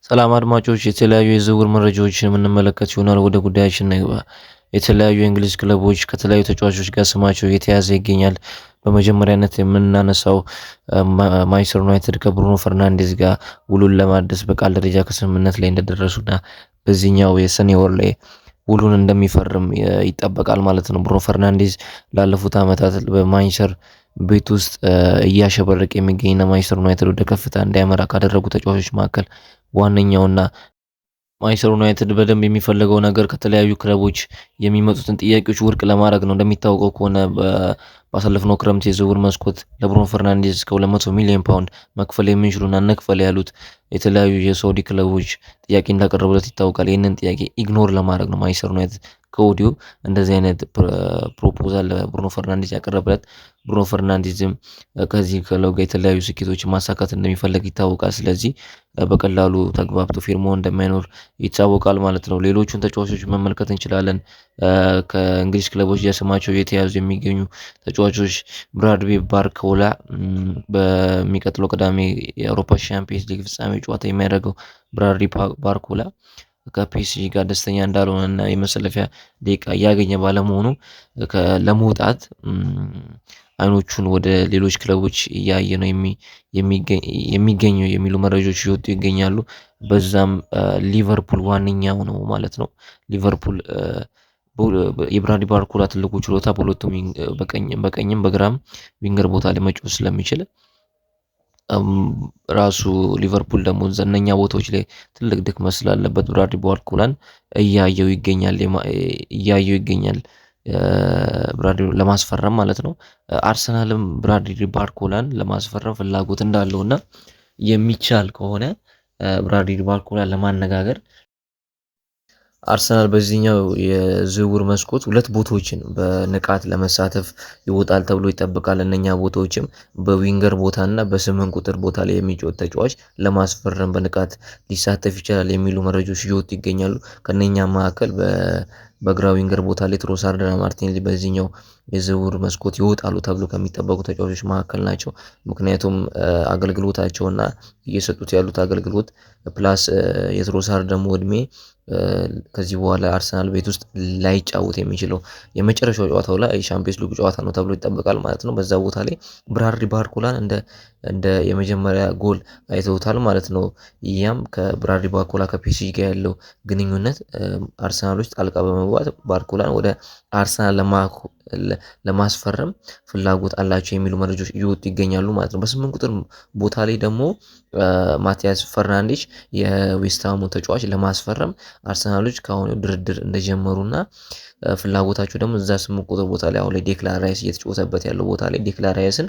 ሰላም አድማጮች የተለያዩ የዝውውር መረጃዎችን የምንመለከት ይሆናል። ወደ ጉዳያችን እንግባ። የተለያዩ የእንግሊዝ ክለቦች ከተለያዩ ተጫዋቾች ጋር ስማቸው እየተያዘ ይገኛል። በመጀመሪያነት የምናነሳው ማንቸስተር ዩናይትድ ከብሩኖ ፈርናንዴዝ ጋር ውሉን ለማደስ በቃል ደረጃ ከስምምነት ላይ እንደደረሱና በዚህኛው የሰኔ ወር ላይ ውሉን እንደሚፈርም ይጠበቃል ማለት ነው። ብሩኖ ፈርናንዴዝ ላለፉት ዓመታት በማንቸስተር ቤት ውስጥ እያሸበረቀ የሚገኝና ማንቸስተር ዩናይትድ ወደ ከፍታ እንዳያመራ ካደረጉ ተጫዋቾች መካከል ዋነኛውና ማንቸስተር ዩናይትድ በደንብ የሚፈልገው ነገር ከተለያዩ ክለቦች የሚመጡትን ጥያቄዎች ውድቅ ለማድረግ ነው። እንደሚታወቀው ከሆነ ባሳለፍነው ክረምት የዝውውር መስኮት ለብሩኖ ፈርናንዴዝ እስከ 200 ሚሊዮን ፓውንድ መክፈል የሚችሉና እንክፈል ያሉት የተለያዩ የሳውዲ ክለቦች ጥያቄ እንዳቀረቡለት ይታወቃል። ይህንን ጥያቄ ኢግኖር ለማድረግ ነው ማንቸስተር ዩናይትድ ከወዲሁ እንደዚህ አይነት ፕሮፖዛል ለብሩኖ ፈርናንዴዝ ያቀረበለት። ብሩኖ ፈርናንዴዝም ከዚህ ክለብ ጋር የተለያዩ ስኬቶችን ማሳካት እንደሚፈልግ ይታወቃል። ስለዚህ በቀላሉ ተግባብቶ ፊርማው እንደማይኖር ይታወቃል ማለት ነው። ሌሎቹን ተጫዋቾች መመልከት እንችላለን። ከእንግሊዝ ክለቦች ስማቸው የተያዙ የሚገኙ ተጫዋቾች ብራድዌ ባርኮላ በሚቀጥለው ቅዳሜ የአውሮፓ ሻምፒየንስ ሊግ ፍጻሜ ጨዋታ የሚያደርገው ብራድዌ ባርኮላ ከፒኤስጂ ጋር ደስተኛ እንዳልሆነና የመሰለፊያ ደቂቃ እያገኘ ባለመሆኑ ለመውጣት አይኖቹን ወደ ሌሎች ክለቦች እያየ ነው የሚገኘው የሚሉ መረጃዎች እየወጡ ይገኛሉ። በዛም ሊቨርፑል ዋነኛው ነው ማለት ነው። ሊቨርፑል የብራድዌ ባርኮላ ትልቁ ችሎታ በሁለቱም በቀኝም በግራም ዊንገር ቦታ ላይ መጫወት ስለሚችል ራሱ ሊቨርፑል ደግሞ ዘነኛ ቦታዎች ላይ ትልቅ ድክመት ስላለበት ብራድዌ ባርኮላን እያየው ይገኛል ብራድዌ ለማስፈረም ማለት ነው። አርሰናልም ብራድዌ ባርኮላን ለማስፈረም ፍላጎት እንዳለውና የሚቻል ከሆነ ብራድዌ ባርኮላን ለማነጋገር አርሰናል በዚህኛው የዝውውር መስኮት ሁለት ቦታዎችን በንቃት ለመሳተፍ ይወጣል ተብሎ ይጠበቃል። እነኛ ቦታዎችም በዊንገር ቦታና በስምንት ቁጥር ቦታ ላይ የሚጫወት ተጫዋች ለማስፈረም በንቃት ሊሳተፍ ይችላል የሚሉ መረጃዎች እየወጡ ይገኛሉ። ከነኛ መካከል በግራ ዊንገር ቦታ ላይ ትሮሳርድና ማርቲኔሊ በዚህኛው የዝውውር መስኮት ይወጣሉ ተብሎ ከሚጠበቁ ተጫዋቾች መካከል ናቸው። ምክንያቱም አገልግሎታቸውና እየሰጡት ያሉት አገልግሎት ፕላስ የትሮሳርድ ደግሞ እድሜ ከዚህ በኋላ አርሰናል ቤት ውስጥ ላይጫወት የሚችለው የመጨረሻው ጨዋታው ላይ ሻምፒየንስ ሊግ ጨዋታ ነው ተብሎ ይጠበቃል ማለት ነው። በዛ ቦታ ላይ ብራድዌ ባርኮላን እንደ የመጀመሪያ ጎል አይተውታል ማለት ነው። ያም ከብራድዌ ባርኮላ ከፒኤስጂ ጋር ያለው ግንኙነት አርሰናሎች ጣልቃ በመግባት ባርኮላን ወደ አርሰናል ለማስፈረም ፍላጎት አላቸው የሚሉ መረጃዎች እየወጡ ይገኛሉ ማለት ነው። በስምንት ቁጥር ቦታ ላይ ደግሞ ማቲያስ ፈርናንዴዝ የዌስትሃሙ ተጫዋች ለማስፈረም አርሰናሎች ከአሁኑ ድርድር እንደጀመሩና ፍላጎታቸው ደግሞ እዛ ስምንት ቁጥር ቦታ ላይ አሁን ላይ ዴክላን ራይስ እየተጫወተበት ያለው ቦታ ላይ ዴክላን ራይስን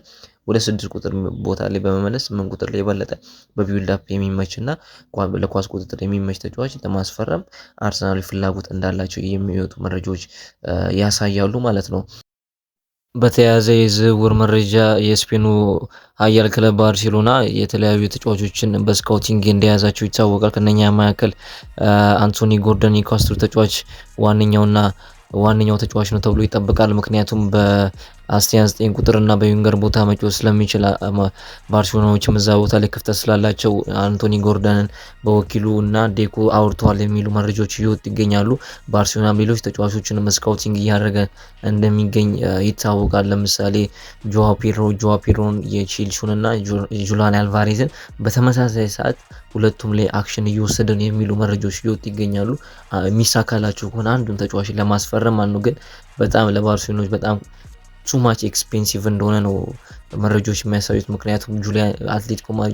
ወደ 6 ቁጥር ቦታ ላይ በመመለስ 8 ቁጥር ላይ የበለጠ በቢውልድ አፕ የሚመችና ለኳስ ቁጥጥር የሚመች ተጫዋች ለማስፈረም አርሰናል ፍላጎት እንዳላቸው የሚወጡ መረጃዎች ያሳያሉ ማለት ነው። በተያያዘ የዝውውር መረጃ የስፔኑ ኃያል ክለብ ባርሴሎና የተለያዩ ተጫዋቾችን በስካውቲንግ እንደያዛቸው ይታወቃል። ከነኛ መካከል አንቶኒ ጎርደን የካስትሮ ተጫዋች ዋነኛው ተጫዋች ነው ተብሎ ይጠበቃል። ምክንያቱም በ19 ቁጥር እና በዊንገር ቦታ መጫወት ስለሚችል ባርሴሎናዎችም እዛ ቦታ ላይ ክፍተት ስላላቸው አንቶኒ ጎርደንን በወኪሉ እና ዴኮ አውርተዋል የሚሉ መረጃዎች እየወጡ ይገኛሉ። ባርሴሎናም ሌሎች ተጫዋቾችንም ስካውቲንግ እያደረገ እንደሚገኝ ይታወቃል። ለምሳሌ ጆዋ ፔድሮን የቼልሲውን እና ጁሊያን አልቫሬዝን በተመሳሳይ ሰዓት ሁለቱም ላይ አክሽን እየወሰደ ነው የሚሉ መረጃዎች እየወጡ ይገኛሉ። የሚሳካላቸው ከሆነ አንዱን ተጫዋች ለማስፈረም ነው። ግን በጣም ለባርሴሎናዎች በጣም ቱማች ኤክስፔንሲቭ እንደሆነ ነው መረጃዎች የሚያሳዩት። ምክንያቱም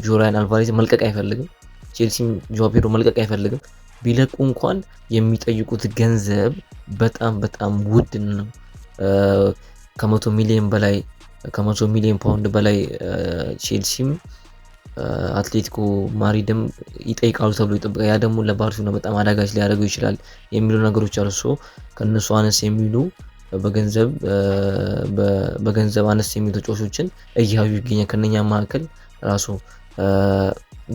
ጁሊያን አልቫሬዝ መልቀቅ አይፈልግም፣ ቼልሲም ጆዋ ፔድሮ መልቀቅ አይፈልግም። ቢለቁ እንኳን የሚጠይቁት ገንዘብ በጣም ውድ ነው። ከ100 ሚሊዮን ፓውንድ በላይ ቼልሲም አትሌቲኮ ማድሪድም ይጠይቃሉ ተብሎ ይጠበቃል። ያ ደግሞ ለባርሴሎና በጣም አዳጋች ሊያደርገው ይችላል የሚሉ ነገሮች አሉ። ከነሱ አነስ የሚሉ በገንዘብ አነስ የሚሉ ተጫዋቾችን እያዩ ይገኛል። ከነኛ መካከል ራሱ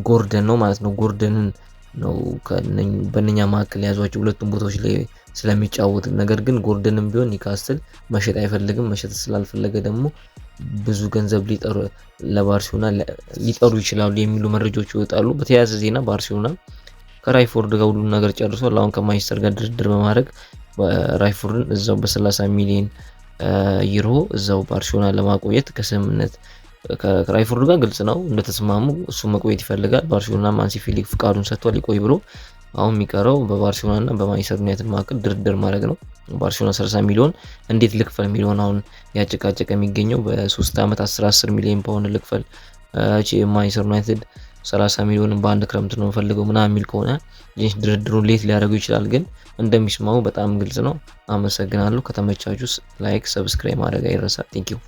ጎርደን ነው ማለት ነው። ጎርደንን ነው በእነኛ መካከል የያዟቸው ሁለቱም ቦታዎች ላይ ስለሚጫወት። ነገር ግን ጎርደንም ቢሆን ኒውካስትል መሸጥ አይፈልግም። መሸጥ ስላልፈለገ ደግሞ ብዙ ገንዘብ ለባርሴሎና ሊጠሩ ይችላሉ የሚሉ መረጃዎች ይወጣሉ። በተያያዘ ዜና ባርሴሎና ከራይፎርድ ጋር ሁሉን ነገር ጨርሷል። አሁን ከማንቸስተር ጋር ድርድር በማድረግ ራይፎርድን እዛው በ30 ሚሊዮን ዩሮ እዛው ባርሴሎና ለማቆየት ከስምምነት ከራይፎርድ ጋር ግልጽ ነው እንደተስማሙ እሱ መቆየት ይፈልጋል። ባርሴሎና ማንሲ ፊሊክ ፍቃዱን ሰጥቷል ይቆይ ብሎ። አሁን የሚቀረው በባርሴሎና እና በማንቸስተር ዩናይትድ መካከል ድርድር ማድረግ ነው። ባርሴሎና 30 ሚሊዮን እንዴት ልክፈል የሚለውን አሁን ያጨቃጨቀ የሚገኘው በ3 ዓመት 10 ሚሊዮን ፓውንድ ልክፈል፣ ማንቸስተር ዩናይትድ 30 ሚሊዮን በአንድ ክረምት ነው ፈልገው ምናምን የሚል ከሆነ ድርድሩን ሌት ሊያደርገው ይችላል። ግን እንደሚስማሙ በጣም ግልጽ ነው። አመሰግናለሁ። ከተመቻቹስ ላይክ፣ ሰብስክራይብ ማድረግ አይረሳ። ቴንኪው